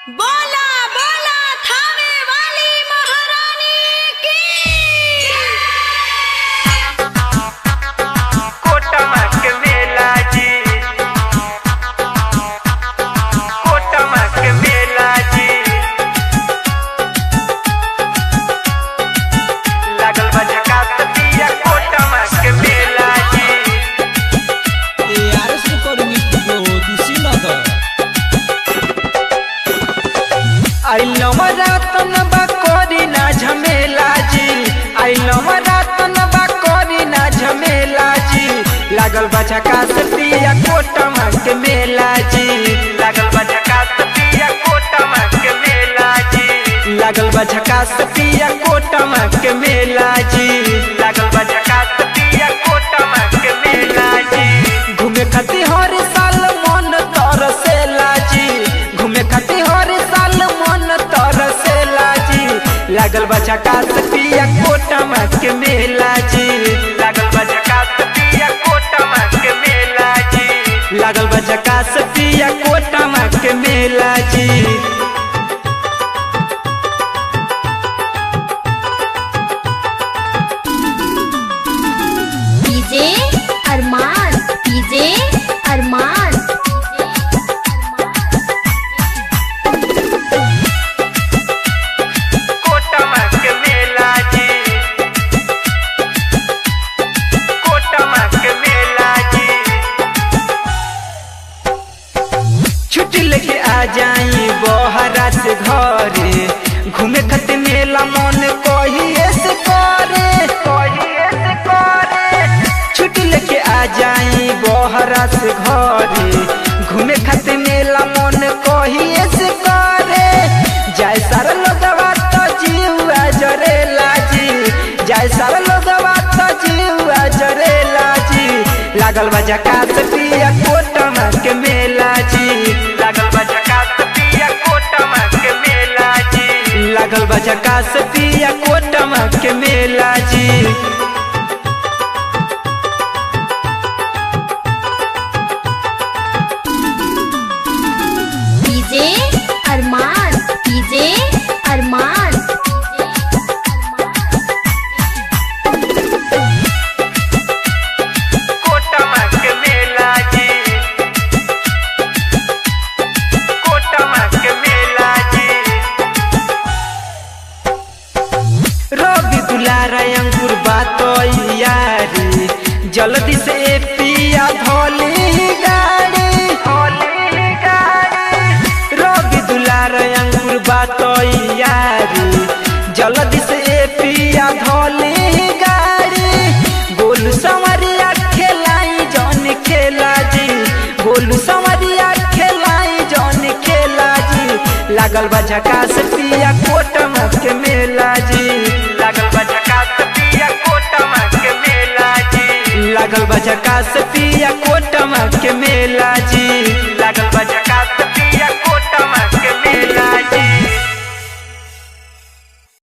बोला बोला थावे वाली महारानी की। कोटमक मेला जी, कोटमक मेला जी, लागल बा झकास पिया कोटमक मेला जी। ARS Recording Studio di Sinaga. आई नवरातन बा कोरी ना झमेला जी, आई नवरातन बा कोरी ना झमेला जी, लागल बा झकास पिया कोटमक मेला जी, लागल बा झकास पिया कोटमक मेला जी, लागल बा झकास पिया कोटमक मेला जी, लागल बा झकास पिया कोटमक मेला जी। घूमे खातिर हर साल मन तरसेला जी, घूमे खातिर हर साल मन तरसेला जी, लागल बा झकास पिया कोटमक मेला जी, लागल बा झकास पिया कोटमक मेला जी, लागल बा झकास पिया कोटमक मेला जी। डीजे अरमान, डीजे अरमान। कोटमक मेला जी, कोटमक मेला जी। छुट्टी लेके आ जाई बहरा से घरे, घूमे खातिर मेला मन कहिए से करे, कहिए से करे। छुट्टी लेके आ जाई बहरा से घरे, घूमे खातिर मेला मन कहिए से करे। जाय सारा लोगवा तो जीवा जरेला जी, जाय सारा लोगवा तो जीवा जरेला जी, लागल बा झकास पिया कोटमक मेला जी, लागल बा झकास पिया कोटमक मेला जी, लागल बा झकास पिया कोटमक मेला जी। डीजे अरमान, डीजे अरमान। कोटमक मेला जी, कोटमक मेला जी। रवि दुलारा अंकुर बातो यारी, जल्दी से पिया धोली गाड़ी, धोली गाड़ी। रवि दुलारा अंकुर बातो यारी, जल्दी से पिया धोली गाड़ी। गोलू संवरिया खेलाई जौन खेला जी, गोलू संवरिया खेलाई जौन खेला जी, लागल बा झकास पिया कोटमक मेला जी, लागल बा झकास पिया कोटमक मेला जी, लागल बा झकास पिया कोटमक मेला जी।